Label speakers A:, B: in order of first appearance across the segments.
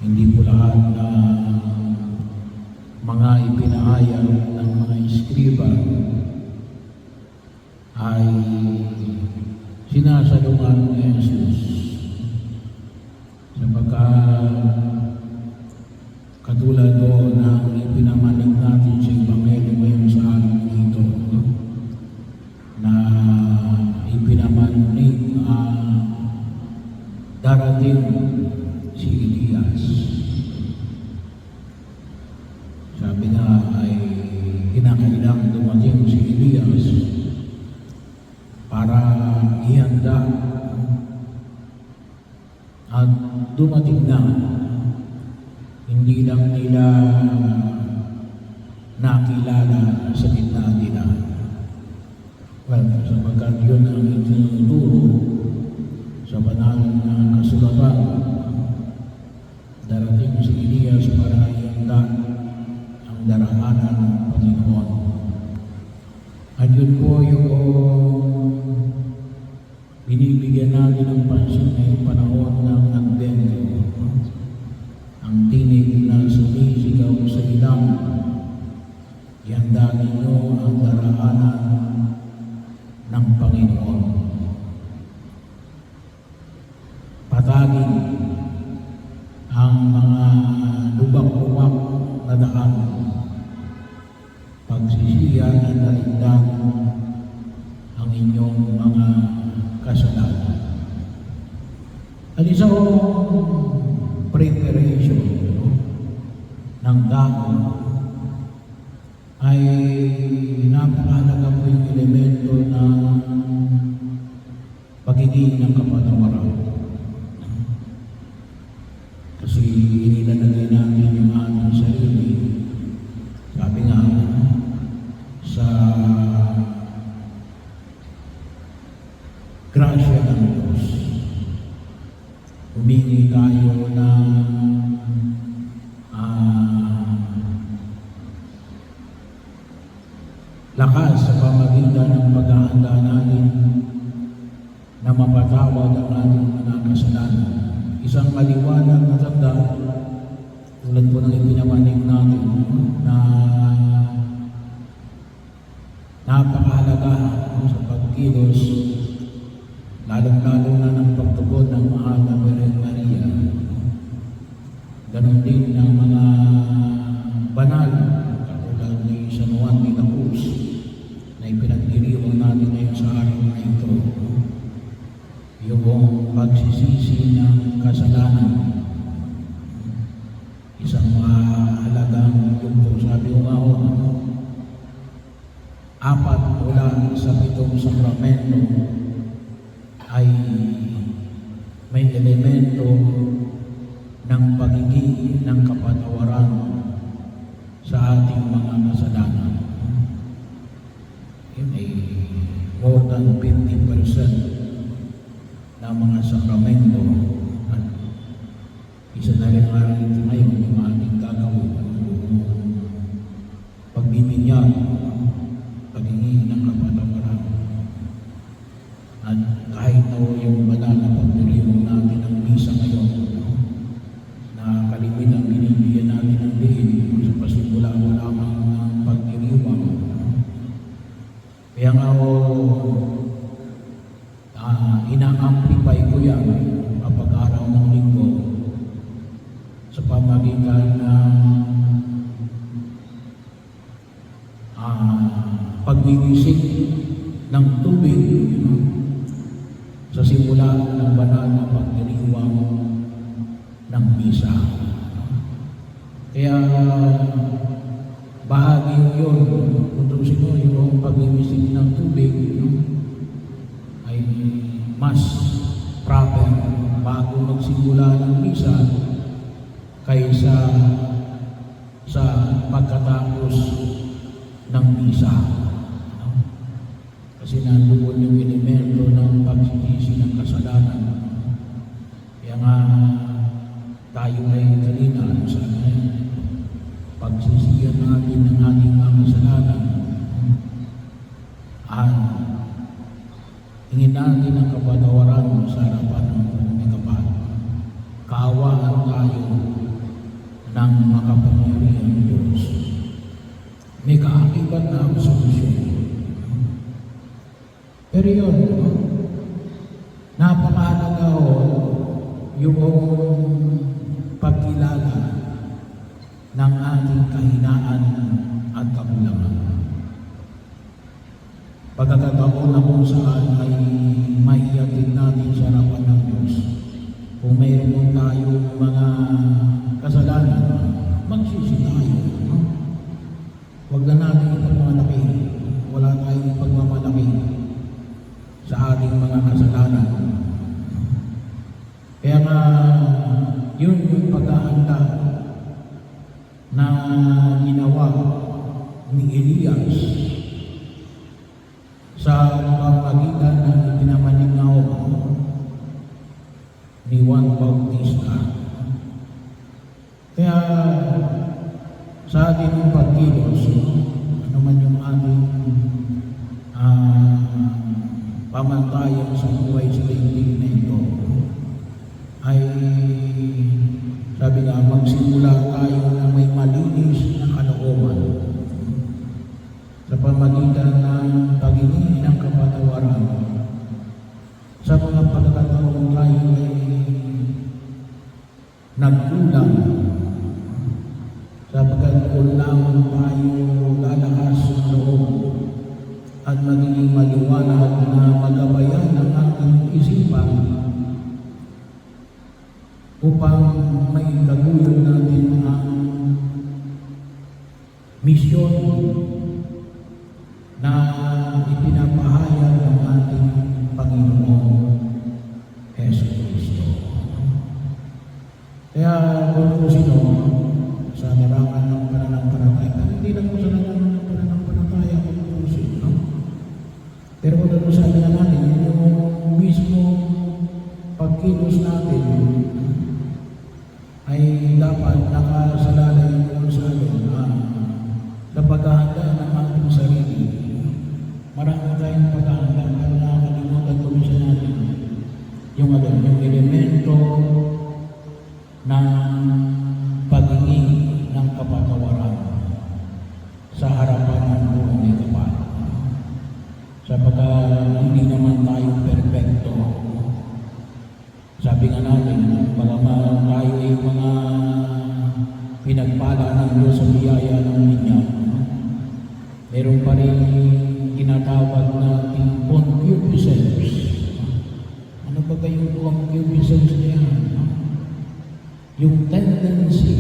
A: Hindi po lahat na mga ipinahayag ng mga iskriba ay sinasalungan ni Jesus. Sapagkat katulad doon na ipinamanig natin sa Ebanghelyo ngayon sa araw dito, na ipinamanig darating si Elias. Sabi nga ay kinakailangan dumating si Elias para ihanda at dumating na. Hindi lang nila nakilala sa gitna nila. Well, sapagkat yun ang itinuturo sa banal na kasulatan. Darating si Elias para ihanda ang daraanan ng Panginoon. At yun po yung binibigyan natin ng pansin ngayong panahon ng Advento. Ang tinig na sumisigaw sa ilang, ihanda ninyo ang daraanan ng Panginoon. Patagin ang mga lubak-lubak na daan, pagsisiyan at daigdan ang inyong mga kasalanan. At isang preparation ng tao ay napakahalaga po yung elemento ng pagiging ng kapatawaran. Kasi inilalagay natin yung ating sarili, sabi nga, sa grasya ng Diyos. Humingi tayo ng lakas sa pamagitan ng paghahanda natin na mapatawad ang ating mga kasalanan. Isang maliwanag na tanda, tulad po ng ipinamanig natin, na napakahalaga sa pagkilos, lalong-lalo na ng pagtugon ng mahal na Birhen Maria. Ganon din ng mga banal, katulad ni San Juan de la Cruz, na ipinagdiriwang natin ngayon sa araw na ito. Yung pagsisisi ng kasalanan, isang mahalagang yugto. Sabi ko nga, apat mula sa 7 sakramento ay may elemento ng pagiging ng kapatawaran sa ating mga kasalanan. Yun ay more than 50% ng mga sakramento. At isa na rin araw ito ngayon yung ating gagawin, yung pagbibigyan, paghingi ng kapatawaran. At kahit na yung banal na pagdiriwang natin ng misa ngayon, na kalimitan binibigyan natin ng diin sa pasimula mo lamang ng pagdiriwang. Kaya nga ina-amplify ko yan kapag araw ng linggo sa pamagitan ng pagwiwisik ng tubig sa simula ng banal na pagdiriwang ng misa. Kaya bahagi yun, kung tusin mo yung pagwiwisik ng tubig, ay mas proper bago magsimula ng misa kaysa sa pagkatapos ng misa. Kasi nandoon yung elemento ng pagsisisi ng kasalanan. Kaya nga tayo ay kanina sa pagsisiyan natin ng ating mga kasalanan at hingin natin ang kapatawaran sa harapan ng Panginoon. Kaawaan tayo ng makapangyarihang Diyos. May kaakibat na solusyon. Pero yun, napakahalaga yung pagkilala ng ating kahinaan at kakulangan. Pagkakataon na kung saan ay maihatid natin sa harapan ng Diyos. Kung mayroon tayong mga kasalanan, magsisi tayo. Huwag na natin ipagmamalaki. Wala tayong ipagmamalaki sa ating mga kasalanan. Kaya nga, yun yung paghahanda na ginawa ni Elias sa pamamagitan ng ipinamaningaw ni Juan Bautista. Kaya sa ating yung pagkilos, ano man yung ating pamantayan sa buhay sa daigdig na ito, ay sabi nga, magsimula tayo na may malinis na kalooban sa pamagitan ng paghingi ng kapatawaran sa mga pagkakataong tayo ay nagkulang sapagkat kulangan tayo lalakas ng loob at magiging maliwanag na magabayan ng ating isipan upang maitaguyod natin ang misyon na ipinapahayag ng ating Panginoong Jesucristo. Kaya kung sino sa larangan ng pananampalataya, hindi lang po sa larangan ng pananampalataya kung sino. Pero kung sabi na natin, yung mismo pagkilos natin ay dapat nakasalalay doon sa atin na paghahanda ng ating sarili. Marami tayong paghahanda pero nakakalimutan ko minsan natin yung elemento ng paghingi ng kapatawaran sa harapan ng buong may kapal. Sapagkat hindi naman tayo perfecto. Sabi nga natin, bagaman tayo ay mga pinagpala ng Diyos sa biyaya ng niya, meron pa rin tinatawag natin concupiscence. Ano ba yung concupiscence niya? Yung tendency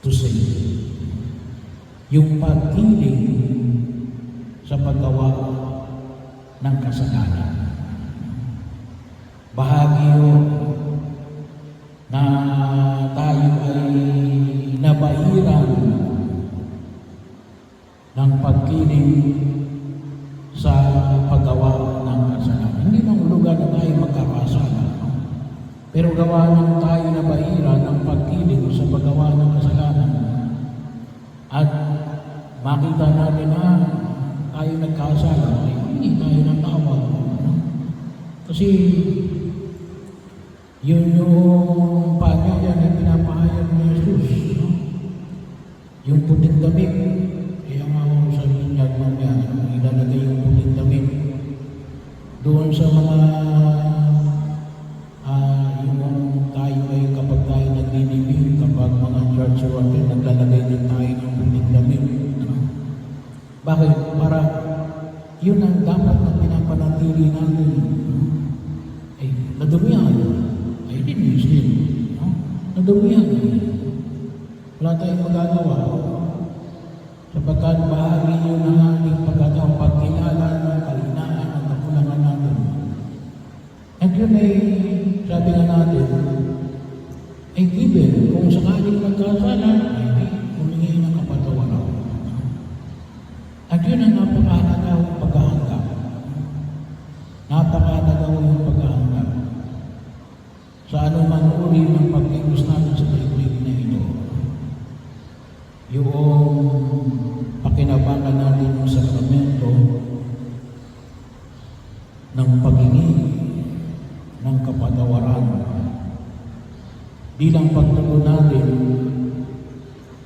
A: to sin. Yung pagkiling sa paggawa ng kasalanan. Bahagi yun na tayo ay nabahiran ng pagkiling sa paggawa ng kasalanan. Hindi mang lugar na tayo magkakasala. Pero gawa ng tayo nabahiran ng pagkiling sa paggawa ng kasalanan. At makita natin na tayo nagkasala, ay hindi tayo natawag. Kasi yun yung panyayan na pinapahayag ni Jesus. No? Yung puting damit. Kaya nga ako sa binyag mamaya, ilalagay yung puting damit doon sa mga yung tayo ay kapag tayo nagdinibig, kapag mga church worker, naglalagay din tayo ng puting damit. No? Bakit? Para yun ang dapat na pinapanatili natin. Ay, nadumihan. Ay, linisin. No? Nadumihan. Wala tayong magagawa. Sapagkat bahagi yun ng ating pagkatao, pagkilala ng kalinaan at kakulangan natin. At yun ay, sabi nga natin, ay given, kung sakaling magkasala, ay humingi ng kapatawaran. At yun ang napakahalagang paghahanda. Napakahalagang paghahanda sa anumang uri ng pagkilos natin sa daigdig na ito. Yung pakinabangan natin yung sakramento ng paghingi ng kapatawaran bilang pagtugon natin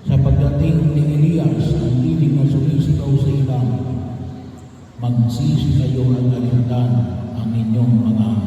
A: sa pagdating ni Elias ang tinig na sumisigaw sa ilang, magsisi kayo at alindan ang inyong mga